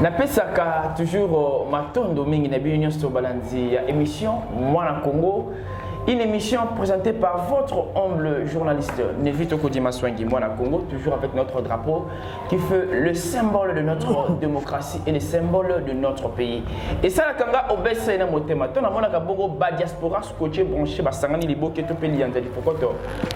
Napesaka toujours matondo mingi na biyo sur balanzi ya émission Mwana Congo, une émission présentée par votre humble journaliste Nevito Kodima Swangi Mwana Congo, toujours avec notre drapeau qui fait le symbole de notre démocratie et le symbole de notre pays. Et ça la kanga obesa ina motema to na mona ka bongo ba diaspora scotché branché ba sangani liboke to peli yanza difokoto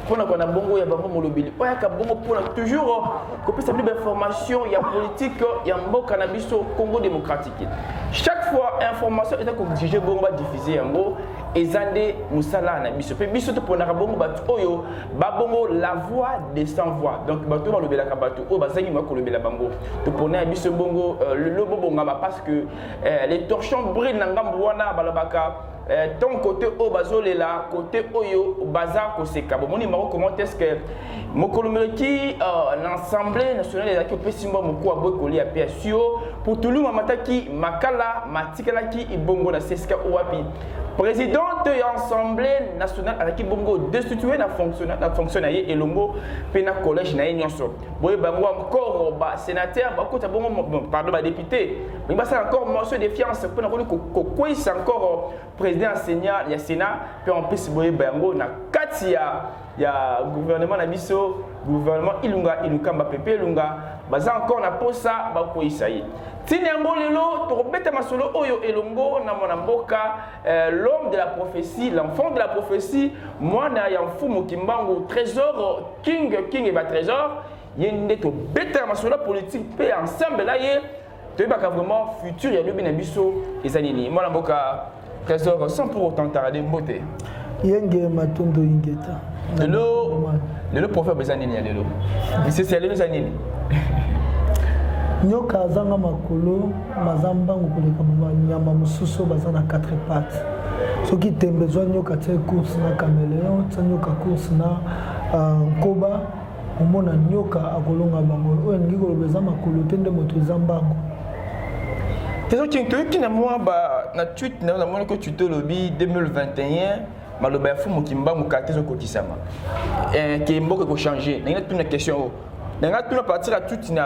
pona kona bongo ya bango molobili oya ka bongo pona toujours ko pesa plus d'information ya politique ya mboka na biso Congo démocratique. Chaque fois information est ko jige bongo ba diffuser yango ezande musala na biso pe biso to pona ka bongo ba oyo ba bongo la voix des sans voix. Donc ba to ba lobela ka bato o ba zangi ma ko lobela bango to pona biso bongo le lobo bonga parce que les torchons brillent na ngambo wana balabaka ton côté au bazolela côté oyo bazar koseka bomoni mako comment est-ce que mokolomeleki l'Assemblée nationale des acquis pesimba moko aboykoli ya PSO pour tuluma mataki makala matikalaki ibongo na seska owapi présidente de l'Assemblée nationale avec bongo destitué na fonctionnaire elongo pena collège na nyonso boye bango encore ba sénateur ba kota bongo pardon ba député mais ba ça encore morceau de fiance pena ko kwisa encore président enseignant ya Sénat puis en plus boye bango na kati ya gouvernement na biso gouvernement ilunga ilukamba pepe ilunga baza encore na posa ba kwisa yi Tinyango lelo tobeta masolo oyo elongo na mona mboka l'homme de la prophétie, l'enfant de la prophétie, mwana ya mfumu kimbangu trésor king et ba trésor yende to beta masolo politique pe ensemble là yé to baka vraiment futur ya lobi na biso ezanini mwana mboka trésor sans pour autant tarder mbote yenge matondo ingeta lelo prophète bezanini ya lelo c'est lelo zanini nyoka azanga makolo mazambango koleka nyama mususu bazana 4 pattes soki tembezwa nyoka tie course na caméléon tie nyoka course na nkoba omona nyoka akolonga bango oyo ngi kolobeza makolo tende moto ezambango tezo kinto na moi ba na tweet na mona ko tuto lobi 2021 maloba ya fumu kimbangu katezo kokisama ke mboka ko changer na tuna question na tuna partir à toute na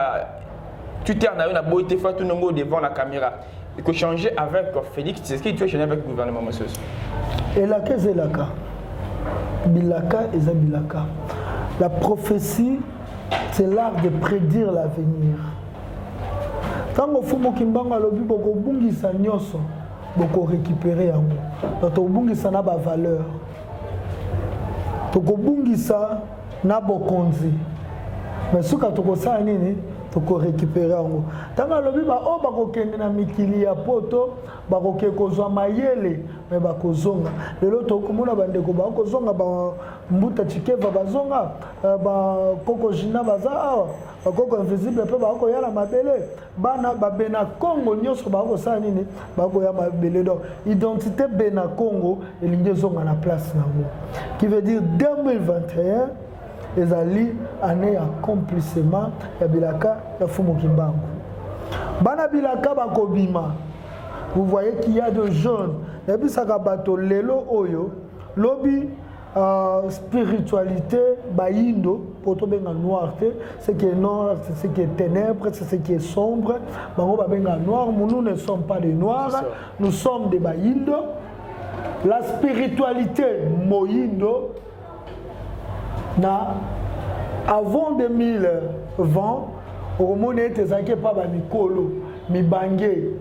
Twitter n'a eu la beauté fait tout le monde devant la caméra. Il faut changer avec Félix. C'est ce qui doit changer avec le gouvernement, monsieur. Et la qu'est-ce que c'est Bilaka et Zabilaka. La prophétie, c'est l'art de prédire l'avenir. Quand on fait Mokimbanga lobi boko bungi sa nyoso, boko récupérer yango. Donc bungi sa na ba valeur. Toko bungi sa na bokonzi. Mais suka toko sa nini? Toko récupérer yango. Tanga lobi ba o bako kende na mikili ya poto, bako ke kozwa mayele, mais bako zonga. Lelo toko mona bandeko bako zonga ba mbuta chikeva bazonga, ba koko jina baza awa, ba koko invisible pe bako yala mabele, bana ba bena Congo nyoso bako sa nini, bako ya mabele donc identité bena Congo elingi zonga na place nango. Qui veut dire 2021 ezali année accomplissement ya bilaka ya fumu kimbangu bana bilaka bakobima. Vous voyez qu'il y a de jeunes et puis ça bato lelo oyo lobi spiritualité bayindo poto benga noirté, ce qui est noir, c'est ce qui est ténèbres, c'est ce qui est sombre, bango ba benga noir. Nous ne sommes pas des noirs, nous sommes des bayindo. La spiritualité moyindo na avant 2020 au monde était zanké pas ba mikolo mi bangé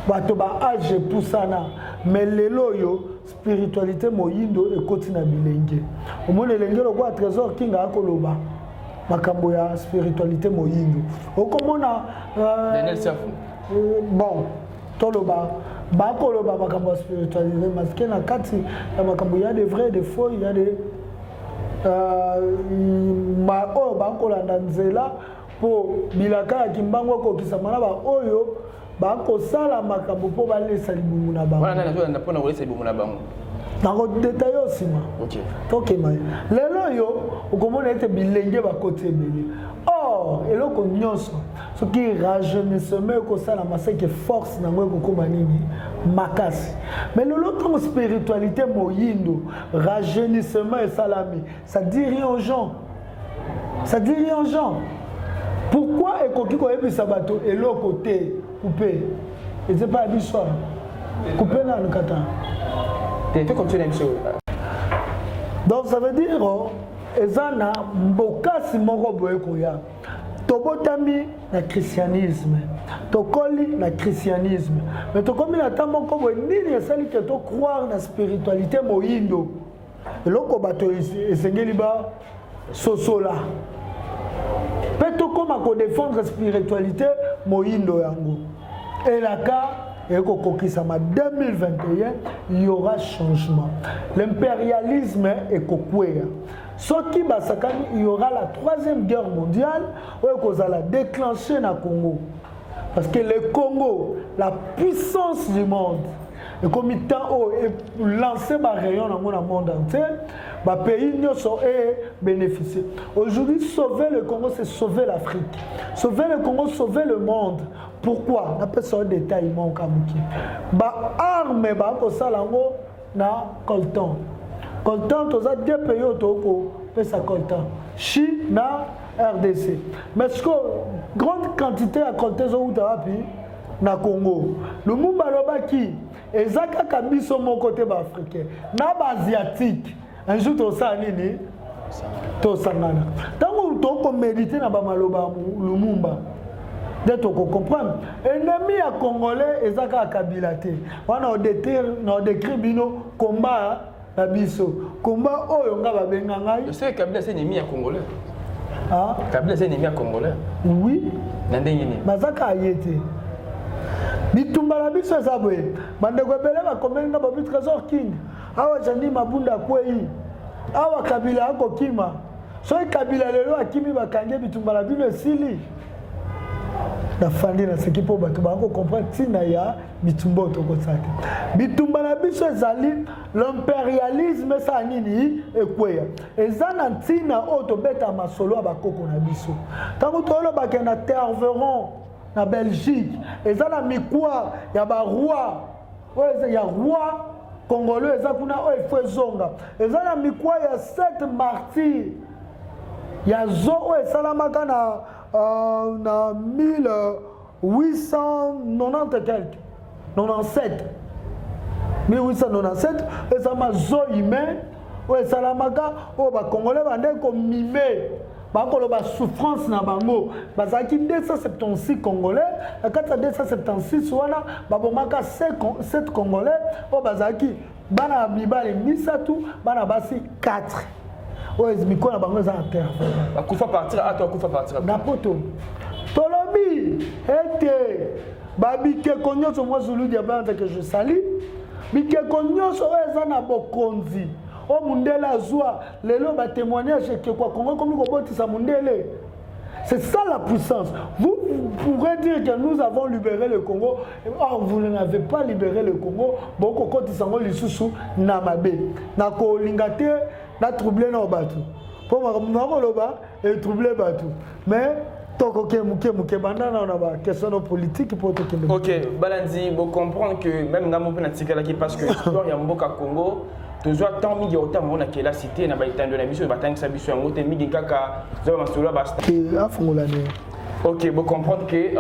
bato ba âge tout ça na mais lelo yo spiritualité moyindo et kotina bilenge au monde lenge lo kwa trésor kinga akoloba makambo ya spiritualité moyindo okomona Daniel Safu bon toloba bakoloba makambo ya spiritualité parce que na kati ya makambo ya des vrais des faux il y a des ma oyo bakolanda nzela po bilaka ya kimbango kokisama na ba oyo bakosala makambo po balesa libumu na bango wana na pona kolesa libumu na bango nako detail osima OK tokema lelo yo okomona ete bilenge bakote ebele eloko nyonso soki rajeunissement ekosala maseke force nango ekokoma nini makasi mais lelo ntango spiritualité moyindo rajeunissement esalami ça dit rien aux gens, ça dit rien aux gens. Pourquoi ekoki koyebisa bato eloko te coupé. Et c'est pas abusé. Coupé dans le kata. Tu continues à me. Donc ça veut dire, ezana mbokasi moko boye koya. Tobotami na christianisme. Tokoli na christianisme. Mais tokomi na tambo kobo nini esali ke to croire na spiritualité moyindo. Eloko bato esengeli ba sosola. Pe tokoma ko défendre spiritualité moyindo yango. Et la cas et qu'au 2021, il y aura changement. L'impérialisme est coupé. Ce qui va il y aura la 3e guerre mondiale où il va déclencher dans le Congo. Parce que le Congo, la puissance du monde, et comme il est lancé un rayon dans le monde entier, les pays sont bénéficiés. Aujourd'hui, sauver le Congo, c'est sauver l'Afrique. Sauver le Congo, sauver le monde. Pourquoi? On appelle ça un détail. Bah armes, bah pour ça lango na coltan. Coltan, tous les deux pays autour pour ça coltan. Chine na RDC. Mais ce que grande quantité à coltan zo utapi na Congo. Le Mumba lobaki ezaka kabiso mon côté ba africain. Na ba asiatique. Un jour to ça nini to sangana. Tango to méditer na ba maloba Lumumba. D'être comprendre. Ennemi à Congolais et Zaka Kabilate. On a décrit bino combat à biso. Combat oh yonga ba benganga. Je sais que Kabila c'est ennemi à Congolais. Ah? Kabila c'est ennemi à Congolais. Oui. Nandengini. Mazaka ayete. Bitumba la biso zabwe. Bande kwebele ba komenga ba but trésor king. Awa jandi mabunda kwei. Awa Kabila ako kima. So Kabila lelo akimi bakange bitumba la biso sili. La famille na ce qui peut battre comprendre tina ya bitumba otokosaka bitumba na biso ezali l'impérialisme ça nini ekweya ezana tina otobeta masolo bakoko na biso tango tolo bakena terveron na Belgique ezana mikwa ya ba roi oyo ya roi congolais ezakuna oyo efezonga ezana mikwa ya 7 martyrs ya zo oyo esalamaka na 1890 quelque 97 1897 et ça m'a zo humain ouais salamaka oh ba congolais bande ko mimé ba ko ba souffrance na bango bazaki 276 congolais à 276 wana ba bomaka 7 congolais oh bazaki bana mibale misatu bana basi 4. Oui, je suis en terre. Je partir à toi, je partir à toi. Napoto. Tolobi, été. Babike Konyo, moi, Zulu Diabanda que je salue. Bike Konyo, ça na bokonzi. Oh, Mundela Zoua, les lots va témoigner que quoi, Congo, comme nous ça Mundele. C'est ça la puissance. Vous pourrez dire que nous avons libéré le Congo. Or, vous n'avez pas libéré le Congo. Beaucoup de gens sont les Namabe. Nako Lingate. Na troublé no batu pour moi loba et troublé batu mais toko ke muke banda na ba question politique pour te kende. OK, Balanzi, vous comprendre que même ngamo pe na tikala ki parce que histoire ya mboka Congo toujours tant mingi autant mona ke la cité na ba itando na biso ba tangisa biso yango te mingi kaka zo masolo ba sta. Afungolane. OK, vous comprendre que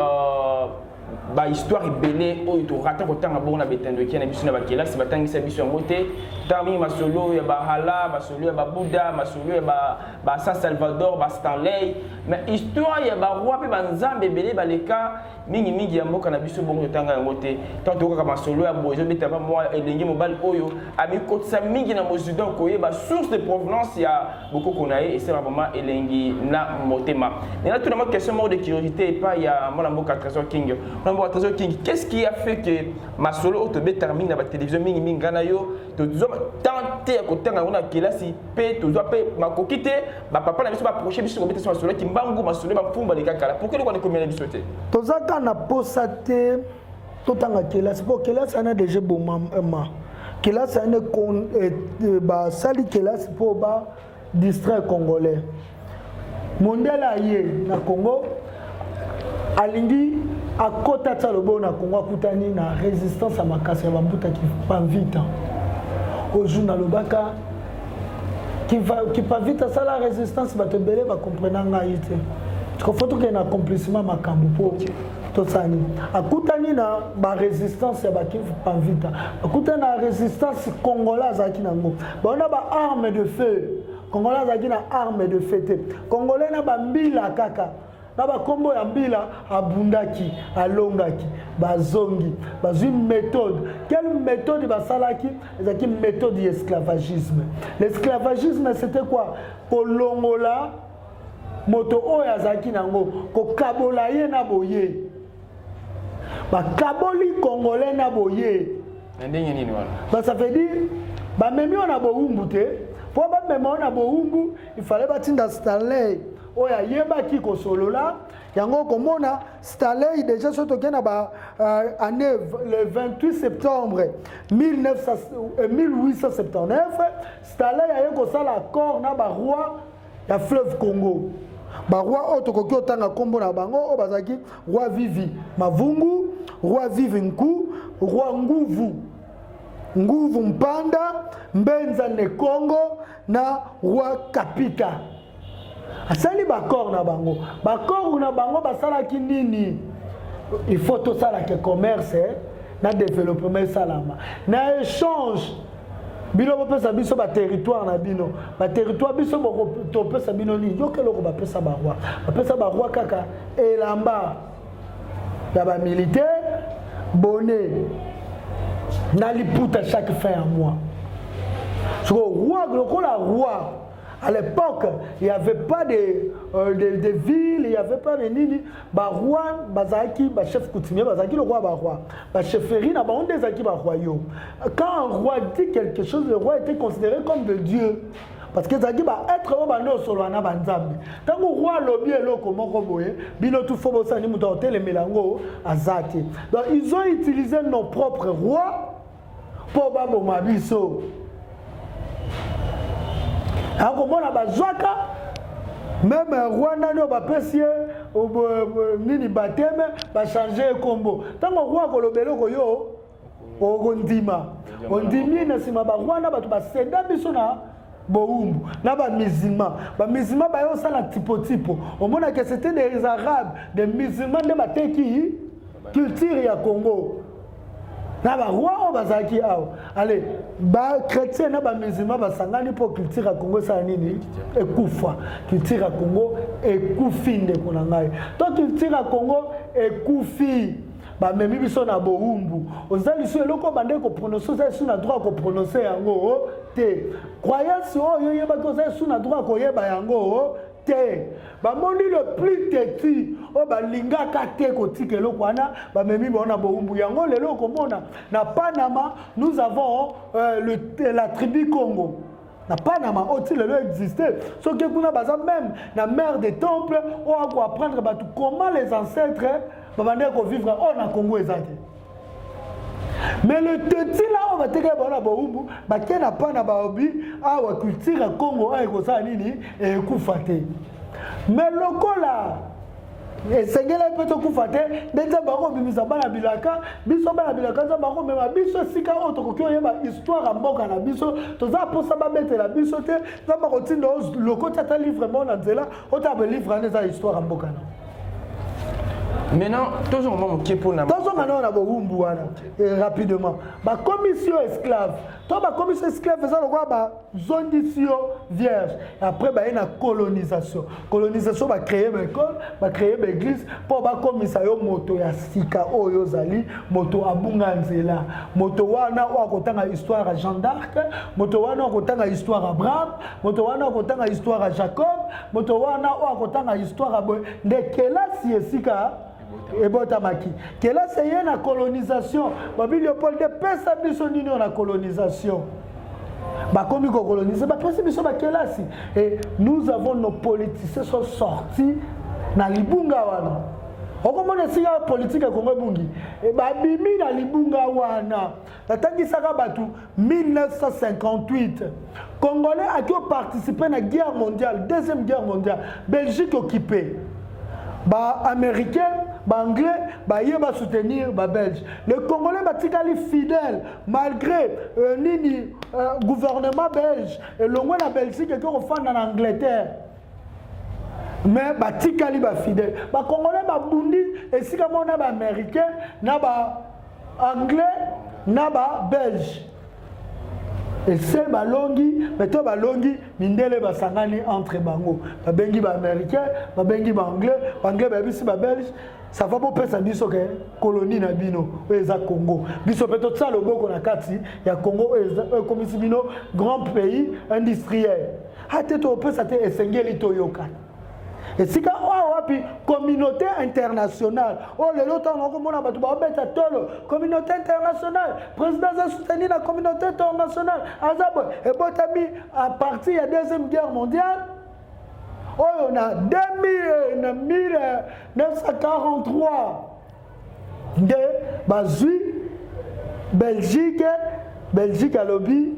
ba histoire ebele oyo to rata ko tanga bona betendo ki na biso na bakela si batangisa biso yango te tami masolo ya bahala masolo ya babuda masolo ya ba San Salvador ba Stanley mais histoire ya ba roi pe banzambe ebele baleka mingi ya mboka na biso bongo tanga yango te tant to kaka masolo ya bozo beta ba moi elenge mobile oyo ami kotsa mingi na mosudan koyeba source de provenance ya boko konaye et c'est vraiment elengi na motema mais là tout la question mort de curiosité pas ya mona mboka Trésor King. Trésor King, qu'est-ce qui a fait que Masolo Otobe termine la télévision mingi nganayo to tenter à côté na ona kelasi pe to pe makokite ba papa na biso ba proche biso ko beta Masolo ki mbangu Masolo ba pumba le kakala pourquoi ko ne combien de bisoté to zaka na posate to tanga kelasi po kelasi ana déjà bon ma kelasi ana kon ba sali kelasi po ba distraire congolais mondela ye na Congo alingi à côté de Salobo na Congo kutani na résistance à makasi ya bambuta qui pas vite au journal Lobaka qui pas vite ça la résistance ba te belé ba comprendre nga yité tu faut que un accomplissement makambo pour tosani akutani na ba résistance ya bakivu panvita akutani na résistance congolaise aki nango baona ba arme de feu congolaise aki na arme de feu te congolais na ba mbila kaka na ba kombo ya mbila abundaki alongaki bazongi bazui méthode quelle méthode basalaki ezaki méthode d'esclavagisme l'esclavagisme c'était quoi kolongola moto oyo azaki nango kokabola ye na boye bakaboli congolais na boye ndenge nini wana ça veut dire bamemi na boumbu te po bamemi na boumbu il fallait batinda Stanley oyo ayebaki kosolola yango komona Stanley déjà soto kena ba année le 28 septembre 1879 Stanley aye kosala accord na ba roi ya fleuve Congo ba roi otokoki otanga kombo na bango o bazaki roi Vivi Mavungu roi Vivi Nku roi Nguvu Mpanda Mbenza ne Congo na roi Kapita asali bakor na bango basalaki nini il faut tout ça que commerce na développement salama na échange bino bopesa biso ba territoire na bino ba territoire biso boko topesa bino ni yo keloko bapesa ba roi kaka elamba ya ba militaire bonnet na liputa chaque fin à mois so roi roi à l'époque, il n'y avait pas de villes, il n'y avait pas de nini. Bah roi, bazaki, bah chef coutumier, bazaki le roi, bah roi. Bah chefferie, n'a pas on des acquis, bah royaume. Quand un roi dit quelque chose, le roi était considéré comme de Dieu. Parce que Zaki va être roi no solo na banzambi. Tant que roi lobby et lo comment roboye, bino tout faut bossa ni mutote les melango azati. Donc ils ont utilisé nos propres rois pour babo mabiso. Alors comment on a même Rwanda no ba pesier nini bateme ba changer combo tant que roi ko lobelo ko yo o ndima ondimi na sima ba Rwanda ba to ba senda biso na boumbu na ba musulman ba yo sala tipo on mona que c'était des arabes des musulmans de bateki culture ya Congo na ba roi bazaki awo allez ba chrétien na ba musulman ba sangani pour culture ya Congo ça nini ekufa culture ya Congo ekufi nde kuna ngai to culture ya Congo ekufi ba memi biso na boumbu ozali so eloko bande ko prononcer ça sur na droit ko prononcer yango te croyance oyo yeba ko ça sur na droit ko yeba yango te ba moni le plus têtu o ba linga ka te ko tikelo kwana ba memi bona boumbu yango lelo ko mona na Panama nous avons la tribu Congo na Panama aussi lelo existait ce que kuna baza même na mère des temples on va apprendre ba comment les ancêtres babande ko vivre na Congo ezaki. Mais le teti là on va te bona boumbu ba kena pana ba obi awa culture Congo ay ko sa nini e kufate. Mais lokola esengela pe to kufate ndenza bako bimisa bana bilaka biso bana bilaka za bako mema biso sika oto ko yeba histoire ya mboka na biso toza posa ba betela biso te za bako tindo lokota ta livre mo na nzela ota be livre na za histoire ya mboka na. Maintenant, toujours mon qui pour na. Toujours maintenant na boumbu wana rapidement. Ba commission esclave. Toi ba commission esclave ça le quoi ba zondition vierge. Après ba na colonisation. Colonisation ba créer ba école, ba créer ba église pour ba komisa yo moto ya sika oyo zali, moto abunga nzela. Moto wana o akotanga histoire à Jeanne d'Arc, moto wana o akotanga histoire à Abraham, moto wana o akotanga histoire à Jacob, moto wana o akotanga histoire à de kelasi esika ebotamaki kela c'est na colonisation babi Léopold de pesa biso nini na colonisation ba komi ko coloniser ba pesa biso ba kelasi et nous avons nos politiciens sont sortis na libunga wana okomona siya politique ya Congo bungi e ba bimi na libunga wana tatangisaka batu 1958 Congolais a participé à la guerre mondiale, deuxième guerre mondiale, Belgique occupée. Bah américain, bah anglais, bah y va soutenir bah belge. Le Congolais bah tikali fidèle malgré nini gouvernement belge et le moins la Belgique est qu'on fait en Angleterre. mais batikali ba fidèle ba congolais ba bundi esika mona ba américain na ba anglais na ba belge et c'est balongi meto balongi mindele basangani entre bango ba bengi ba américain ba bengi ba anglais ba bisi ba belge ça va pas pesa biso ke colonie na bino eza Congo biso peto tsa loboko na kati ya Congo comme si bino grand pays industriel hate to pesa te esengeli to yoka et si ka wapi communauté internationale oh le lota ngoko mona batu ba beta tolo communauté internationale président a soutenu la communauté internationale azabo et botami à partir de la deuxième guerre mondiale oh on a 1943 de bazui Belgique à lobby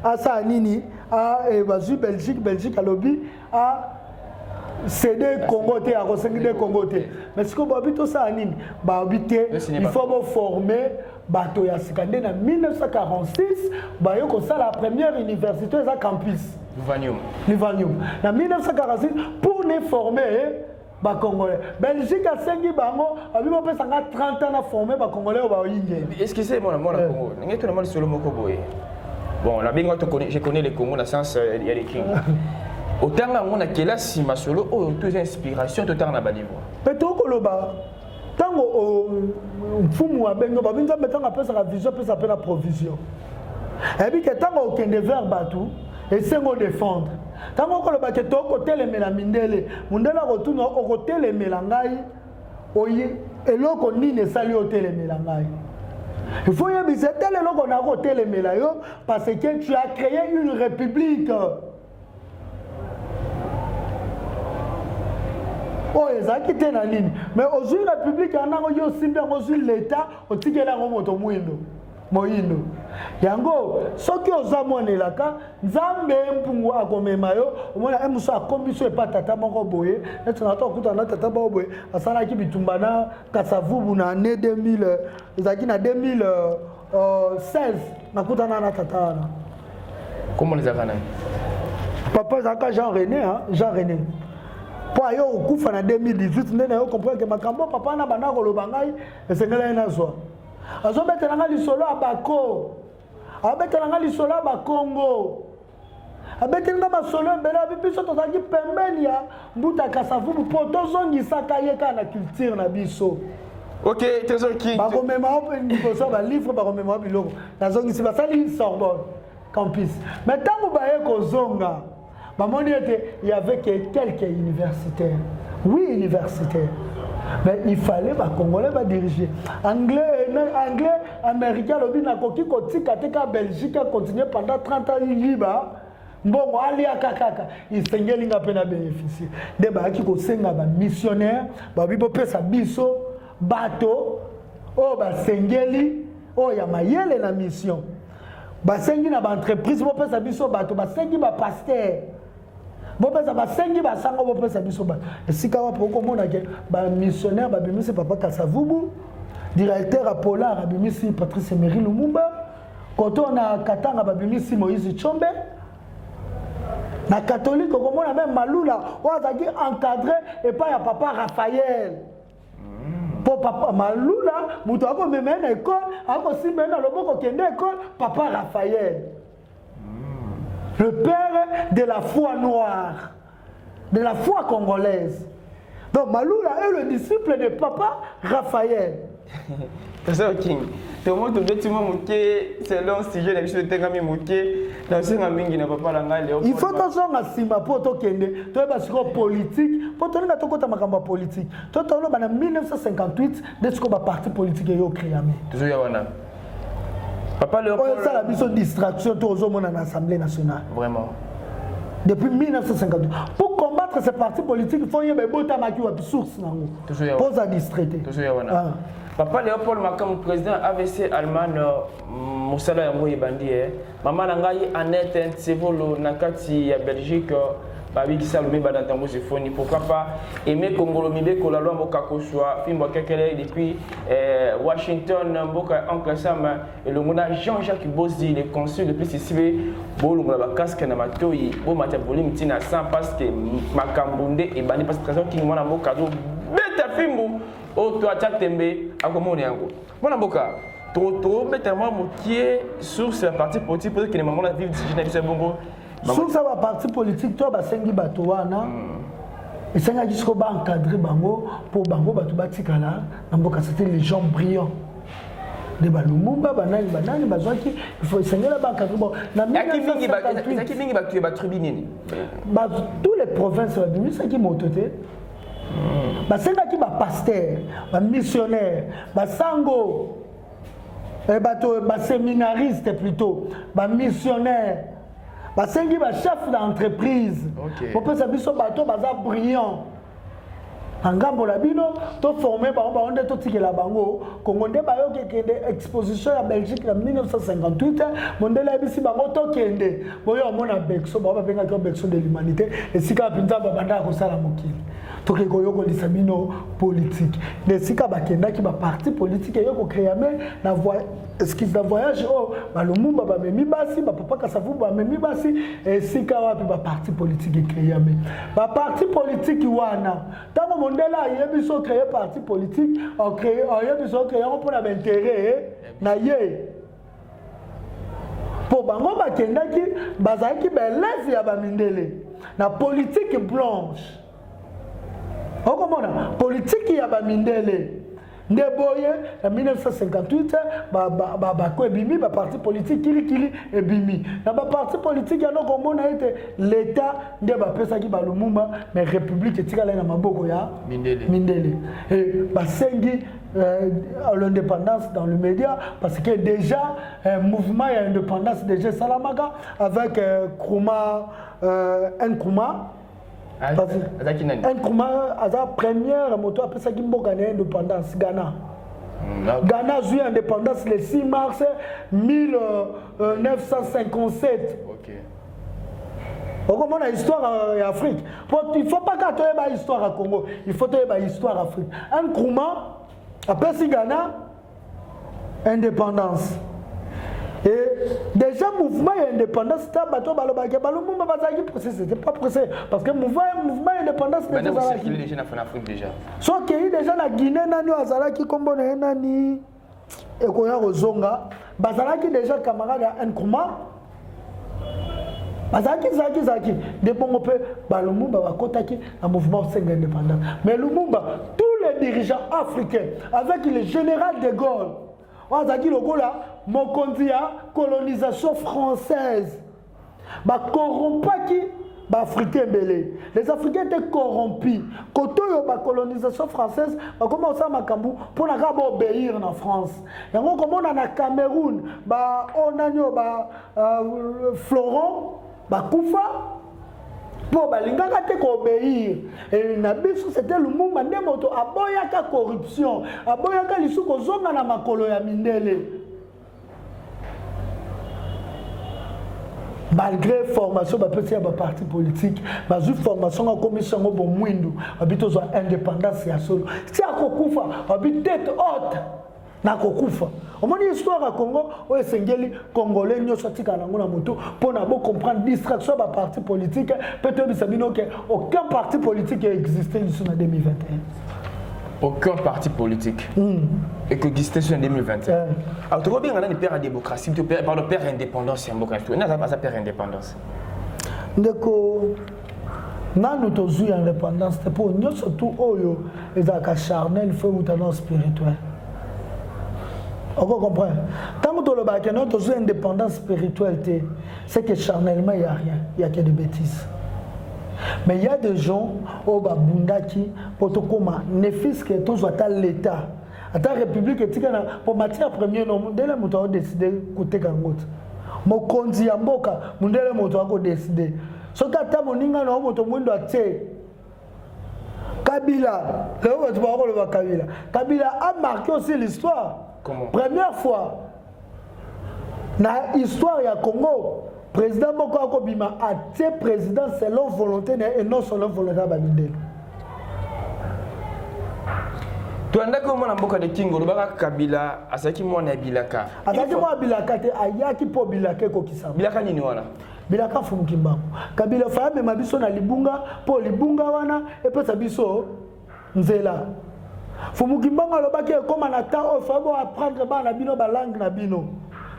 à Sanini à bazui Belgique à lobby à c'est des Congo à ressentir des Congo mais ce que babito ça anime babité il faut former bato ya sikande na 1946 ba yo ko ça la première université à campus Livanium na 1946 pour les former ba congolais Belgique a sengi bango abibo pesa nga 30 ans na former ba congolais ba yinge est-ce que c'est mon Congo ngi tout le monde sur le moko boye bon la bingo je connais les Congo dans sens il y a les king autant on a quelle si masolo oh toutes inspiration tout na ba niveau peto koloba tango mfumu abengo babinza metanga pesa la vision pesa pe la provision et puis que tango okende vers batu et sengo défendre tango koloba ke to kotelemela mindele mundela rotuna okotelemela ngai oyi eloko nini esali otelemela ngai il faut y biser tel eloko na kotelemela yo parce que tu as créé une république. Oh, ezaki te na nini mais aujourd'hui la république yango yo simbe aujourd'hui l'état otikela ngo moto moyindo yango soki ozamonelaka nzambe mpungu akomema yo omona emuso akombiso epa tata moko boye neti na to kuta na tata moko boye asalaki bitumba na Kasavubu na année 2000 ezaki na 2016 nakutana na tata wana comment les avana papa zaka Jean René pour ayo okufa na 2018 ndena yo comprendre que makambo papa na bana koloba ngai esengela ina zwa azobetela nga lisolo abako abetela nga lisolo abakongo abetela nga masolo mbele biso tozaki pembeni ya mbuta Kasavubu po tozongisaka ye kana culture na biso. OK trésor king bakomema open liboso ba livre bakomema biloko nazongisi basali Sorbonne campus mais tango baye kozonga il y avait quelques universitaires. Oui, universitaires. Mais il fallait que les Congolais diriger. Anglais, Américains, le Belgique a continué pendant 30 ans. Bon, allez à Kakaka. Il s'est bénéficié. Des baki ko senga ba missionnaire, ba bibo pesa biso, bateau, oh ba sengeli, oh ya mayele na mission. Ba sengi na ba entreprise bo pesa biso bateau, ba sengi ba pasteur. Bon pesa ba sengi ba sango bo pesa biso ba. Esika wa poko mona ke ba missionnaire ba bimisi papa Kasavubu, directeur à Polar ba bimisi Patrice Emery Lumumba, quand on a Katanga ba bimisi Moïse Tshombe. Na catholique comme on a même Malula, on a dit encadré et pas ya papa Raphaël. Pour papa Malula, muto ako même à l'école, ako si maintenant le boko kende école, papa Raphaël. Le père de la foi noire, de la foi congolaise. Donc Malula est le disciple de papa Raphaël. C'est ça, King. Tout le monde dit que c'est long sujet de l'habitude de Tengami Mouké. Dans ce mingi n'a pas la il faut que ça soit Simba pour toi kende. Toi parce que politique, pour toi nga to kota makamba politique. Toi toi en 1958 dès que ba parti politique yo créé. Toujours ya wana. Papa Léopold. Ça la mission distraction toi aux hommes en Assemblée nationale. Vraiment. Depuis 1958. Pour combattre ces partis politiques, il faut y avoir bota maki wa source nango. Toujours ya. Pose à distraiter. Toujours ya wana. Papa Léopold Makam, président AVC Allemagne, Moussala Yango Yebandi, maman Nangayi Annette Tsevolo Nakati ya Belgique, babi qui salomé badantango se foni pourquoi pas aimer Congolo mibe ko la loi mboka ko choix fimbo kekele depuis Washington mboka oncle Sam et le mona Jean-Jacques Bozzi le consul depuis ici bo lunga ba casque na matoyi bo mata volume tina 100 parce que makambunde et bani parce que trésor qui mona mboka do beta fimbo o to achatembe akomone yango mona mboka trop bêtement motier sur cette partie politique pour que les mamans la vivent si je bongo sur ça va parti politique toi ba sengi bato wana et senga jusqu'au ba encadrer bango pour bango bato batikala na mboka c'était les gens brillants de balumumba banani bazwaki il faut sengela ba encadrer bon na mingi ba tribunini ba tous les provinces la bimi ça qui mototé ba senga ki ba pasteur ba missionnaire ba sango ba séminariste plutôt, ba missionnaire, ba sengi ba chef d'entreprise. Pour que ça biso bateau baza brillant. Angambo la bino to formé ba onde to tikela bango Congo nde ba yo kende exposition ya Belgique en 1958 mondela bisi bango to kende boyo mona Bexo ba benga ko Bexo de l'humanité et sika pinza ba banda ko sala mokili. Toke koyoko lisamino politique ne sika bakenda ki ba parti politique yoko créame na voie esquisse de voyage oh ba lumumba ba memi basi ba papa kasavu ba memi basi et sika wapi ba parti politique créame ba parti politique wana tango mondela yebiso créer parti politique on créer yebiso créer on pour l'intérêt na ye pour bango bakenda ki bazaki belezi ya ba mindele na politique blanche. Okomona politique ya ba mindele ndeboye en 1958 ba ko ebimi ba parti politique kili ebimi na ba parti politique ya no komona ete l'état nde ba pesa ki ba Lumumba mais république etikala na maboko ya mindele et ba sengi l'indépendance dans le média parce que déjà mouvement ya indépendance déjà Salamaka avec Nkrumah Nkrumah Nkrumah a la première moto après ça qui mboka na indépendance Ghana. Ghana a eu indépendance le 6 mars 1957. OK. Comment la histoire en Afrique. Il faut pas qu'il y ait une histoire à Congo, il faut qu'il y ait une histoire en Afrique. Nkrumah après si Ghana indépendance. Et déjà mouvement indépendance c'était bateau balobaki balumumba bazaki procès c'était pas procès parce que mouvement indépendance déjà en Afrique déjà so qu'il déjà na Guinée nani azalaki kombo na nani ekoya kozonga bazalaki déjà camarade ya Nkrumah bazalaki zaki de bongo pe balumumba bakotaki na mouvement senga indépendance mais Lumumba tous les dirigeants africains avec le général de Gaulle Wazaki lokola mokonzi ya colonisation française ba corrompaki ba africain belé les africains étaient corrompus koto yo ba colonisation française ba comment ça makambu pour na ka obéir na France yango komona na Cameroun ba onanyo ba Florent ba kufa pour balingaka te ko obéir et na biso c'était Lumumba nde moto aboyaka corruption aboyaka lisuko zonga na makolo ya mindele malgré formation ba petit ba parti politique ba ju formation en commission ngo bon mwindu habito zo indépendance ya solo si akokufa habite tête haute na kokufa omoni histoire à Congo o esengeli congolais nyoso tika na ngona moto pona bo comprendre distraction ba parti politique peut-être bisabino que aucun parti politique existait jusqu'en 2021 aucun parti politique et que existait en 2021 alors tu vois bien on a une père à démocratie tu parles de père indépendance en boka tu n'a pas ça père indépendance ndeko nanu tozu indépendance c'est pour nyoso tout oyo ezaka charnel faut utano spirituel. On comprend. Tant que le bac notre indépendance spirituelle, c'est que charnellement il n'y a rien, il n'y a que des bêtises. Mais il y a des gens au Babundaki, Potokoma, Nefis qui est tous à l'État, à ta République et pour matière première, non, dès le moto a décidé côté Gangot. Mon kondi amboka, mon dès le moto a décidé. Ce qu'à moninga no moto mundo a té. Kabila, Kabila a marqué aussi l'histoire. Comment? Première fois, dans l'histoire du Congo, président moko akobima atie président selon volonté et non selon volonté ya bamindele. Tuandaka mwana mboka de Kingo lobaka Kabila asaki mwana Bilaka. Asaki mwana Bilaka te ayaki po Bilaka kokisama. Bilaka nini wana? Bilaka Fumukimbangu. Kabila fa mema biso na libunga po libunga wana epesa biso nzela. Fumukimbangu alobaki ekoma na ta o fa bo apprendre ba na bino ba langue na bino.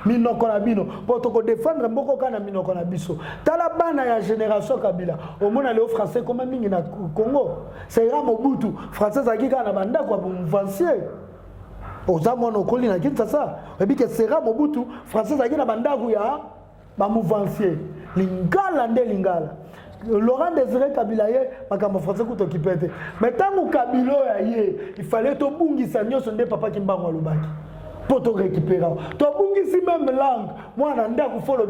Minoko na bino pour te défendre mboko kana minoko na biso tala bana ya génération Kabila au moins le français comme mingi na Congo c'est ra Mobutu français aki kana banda kwa mvancier oza mono koli na Kinshasa et puis que c'est ra Mobutu français aki na banda ya ba mvancier lingala nde lingala Laurent Désiré Kabila ye makambo français kuto kipete mais tangu Kabila ya ye il fallait to bungisa nyoso nde papa Kimbangu alobaki pour te récupérer. Tu as ici même langue. Moi, je suis follow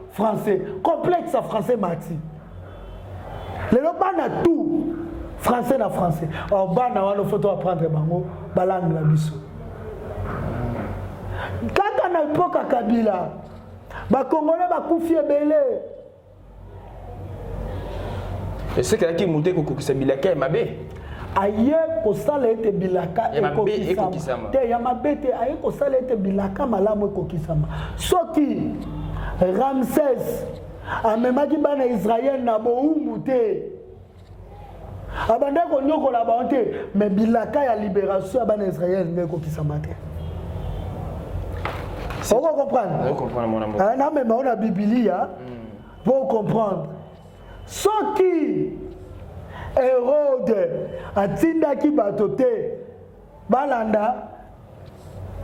français. Complexe à français, Mati. Les gens ont tout. Français na français. Alors, il faut apprendre la langue la biso. Quand on a l'époque à Kabila, les Congolais ont fait belé. Et c'est quelqu'un qui monte pour que Bilaka est mabé. Aye kosala ete bilaka ekokisama te ya mabete aye kosala ete bilaka malamu ekokisama soki Ramsès amemaki bana Israël na boumbu te abanda konyokola bango te mais bilaka ya libération ya bana Israël nde ekokisama te. Vous comprenez? Vous comprenez mon amour. Non mais on a Biblia pour comprendre soki Hérode atindaki bato te balanda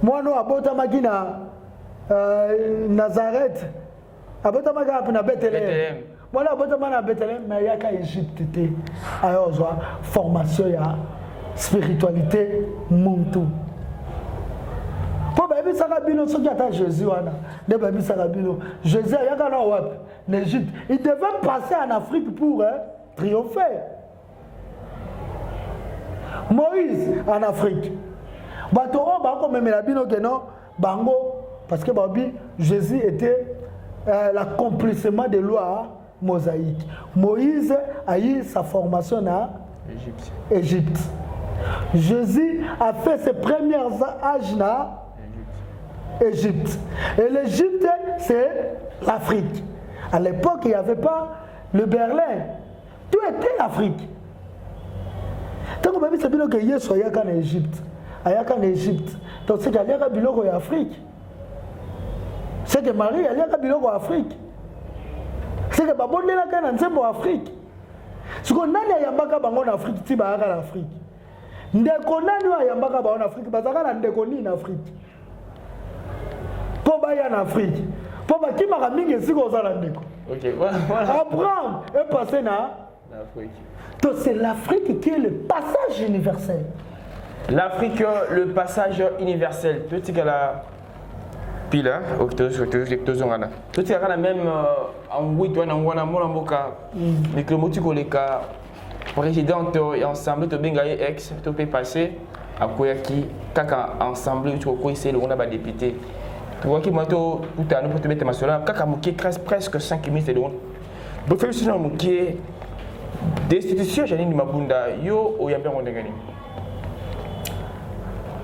mwana abotamaki na Nazareth abotamaki api na Bethléem mwana abotamaki na Bethléem mais ayaka Égypte te ayozwa formation ya spiritualité muntu po bayebisaka bino soki ata Jésus wana nde bayebisaka bino Jésus ayaka na wapi na Égypte il devait passer en Afrique pour triompher. Moïse en Afrique. Bato o ba ko memela bino que non bango parce que babi Jésus était l'accomplissement des lois mosaïques. Moïse a eu sa formation à Égypte. Jésus a fait ses premiers âges à Égypte. Et l'Égypte c'est l'Afrique. À l'époque il n'y avait pas le Berlin. Tout était l'Afrique. Tant que babi sabino que Yesu ayaka na Égypte, ayaka na Égypte. Donc c'est qu'il y a biloko en Afrique. C'est que Marie ayaka biloko en Afrique. C'est que babondela kana nzembo Afrique. Siko nani ayambaka bango na Afrique ti ba ayaka na Afrique. Ndeko nani ayambaka bango na Afrique bazaka na ndeko ni na Afrique. Po ba ya na Afrique. Po ba kimaka mingi siko za na ndeko. OK, voilà. Abraham est passé na l'Afrique. Donc c'est l'Afrique qui est le passage universel. L'Afrique, le passage universel. Petit que la pile, petit que la même en 8 ans, on a mon amboka, mais que le motif que les cas présidente et ensemble de Bengaye ex, tout peut passer à Koyaki, kaka ensemble, tu vois, c'est le on a pas député. Tu vois qui moi tout à nous pour te mettre ma soeur, kaka mouki presque 5 minutes de on. Pour faire ce nom mouki destitution Janine Mabunda yo oyambe ngondengani.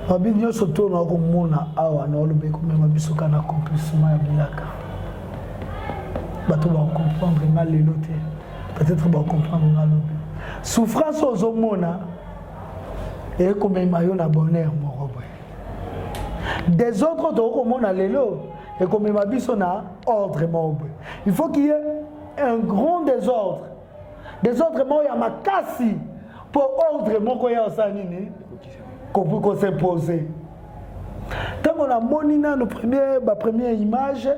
Babinyo soto na ko mona awa na olobe ko mema bisoka na accomplissement ya bilaka. Bato ba comprendre na lelo te. Peut-être ba comprendre na lobe. Souffrance aux mona et ko mema yo na bonheur moko boy. Des autres to ko mona lelo et ko mema biso na ordre moko. Il faut qu'il y ait un grand désordre. Des autres mots, il y a ma cassi pour ordre mon koya sanini qu'on s'imposer. Tant qu'on a monina nos première image,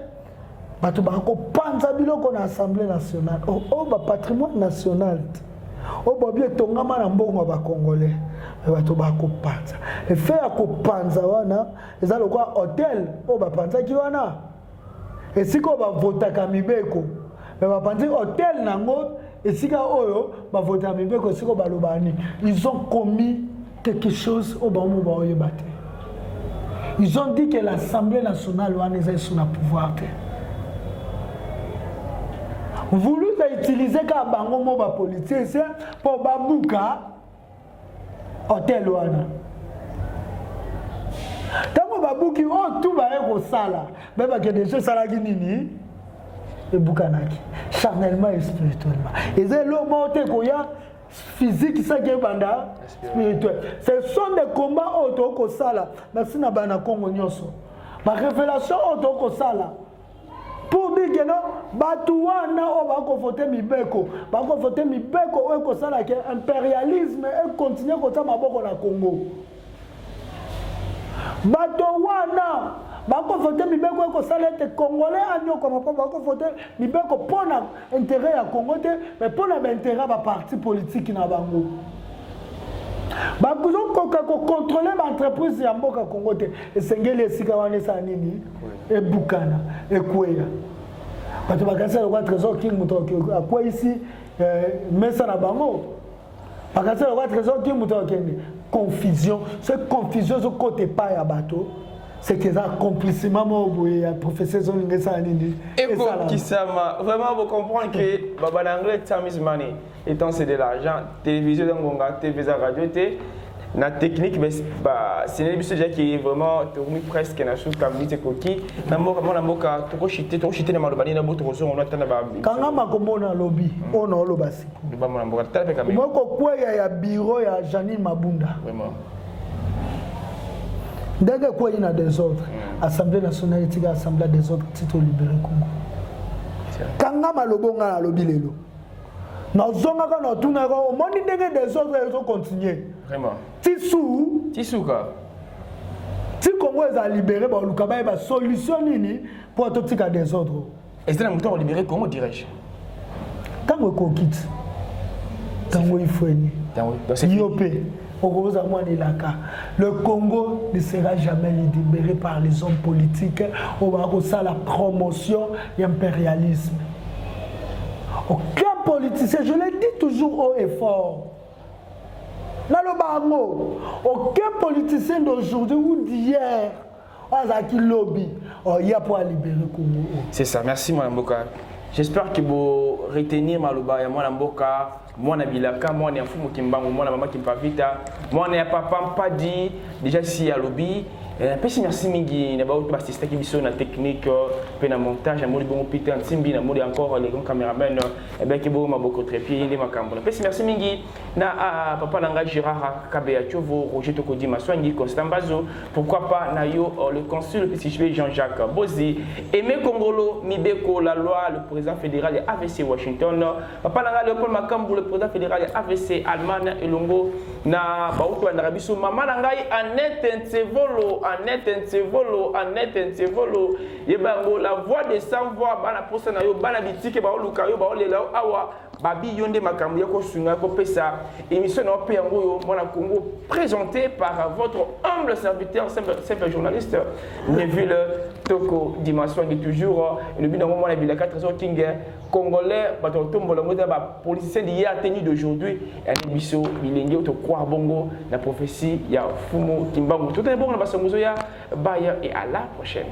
bah tu vas penser bilo qu'on a assemblée nationale, bah patrimoine national, bah bien tongama na mbongo ba congolais, bah tu vas penser. Et faire qu'on pense wana, ils ont le quoi hôtel, bah penser qui wana. Et si qu'on va voter kamibeko, bah penser hôtel nango. Et si oyo ba voter ambe ko siko balobani ils ont commis quelque chose au bamu ba oyebate. Ils ont dit que l'Assemblée nationale wana est sous le pouvoir. voulu utiliser ka bango mo ba politicien pour babuka hôtel wana. Tango babuki o tout ba ko sala, ba ba ke déjà sala ki nini e bukanaki charnellement et spirituellement. Et c'est le mot te ko ya physique ça qui est banda spirituel. Ce sont des combats auto ko sala, merci na bana Congo nyoso. Ma révélation auto ko sala. Pour dire que non, Batouana va conforter Mibeko, va conforter Mibeko, et que ça là impérialisme et continuer comme ça maboko na Congo. Batouana va conforter Mibeko et que ça là les Congolais agno comme va conforter Mibeko pour l'intérêt à Congo mais pour l'intérêt à parti politique na bango. Bakuzo ko contrôler l'entreprise ya mboka Congo te esengeli esika wana sa nini e bukana e kweya bato bakasa le trésor king muto akwa ici mesa na bango bakasa le trésor king muto akende confusion cette confusion zo côté pas ya bato c'est que ça accomplissement boye ya professeur zolinga sa nini et pour qui ça vraiment vous comprendre que baba l'anglais time is money étant c'est de l'argent télévision ngonga TV radio té na technique mais bah c'est une émission qui est vraiment tourné presque na sous communauté koki na moka to chiter na malobani na boto zo on attend ba kanga makomona lobby ono loba siku ba mona moka tala peka moko kweya ya bureau ya Janine Mabunda vraiment ndenge kwa ina des autres assemblée nationale etika assemblée des autres titre libéré Congo kanga malobonga na lobby lelo na zonga ka na tuna ko moni ndenge des autres ils ont continuer vraiment tisou ka ti Congo est libéré ba luka ba solution nini pour tout tika des autres et c'est la mouton libéré Congo dirais-je tango ko quitte tango ifweni yopé. Le Congo ne sera jamais libéré par les hommes politiques. On va ça la promotion et l'impérialisme. Aucun politicien, je le dis toujours haut et fort. Dans le bango, aucun politicien d'aujourd'hui ou d'hier a qui lobby. Il y a pour libérer le Congo. C'est ça, merci Mme Mboka. J'espère que vous retenez Malouba et moi Mboka, moi Nabilaka, moi Niafumu Kimbango, moi Maman Kimpavita, moi Papa Mpadi, déjà si à lobby. Merci mingi, n'importe qui mission na technique, puis na montage, na modi bon Peter Nsimbi, na modi encore les grands caméramans, et bien qui bon ma beaucoup trépied, les macambres. Merci mingi, na papa nanga Gérard Kabea Chovo, Roger Tokodi Maswangi, Constant Bazo, pourquoi pas na yo le consul le petit Jean-Jacques Bozi, Aimé Kongolo Mibeko, la loi, le président fédéral de AVC Washington, papa nanga Léopold Makambo, le président fédéral de AVC Allemagne et Longo, na Baoutou Anarabiso, maman nangai Annette Nsevolo. Annette Nsevolo, la voix des sans voix, bana posa na yo, bana bitike ba oluka yo ba olela awa, babi yonde makambo yako sunga ko pesa, émission na pe yango yo, mona Congo présenté par votre humble serviteur, simple journaliste, Neville Toko Dimasson qui toujours le but moment la ville 4 king congolais, bato tombola ngoda ba politicien d'hier tenu d'aujourd'hui, et biso bilenge to croire bongo la prophétie ya Fumu Kimbangu. Tout est bon na basongozo ya baya et à la prochaine.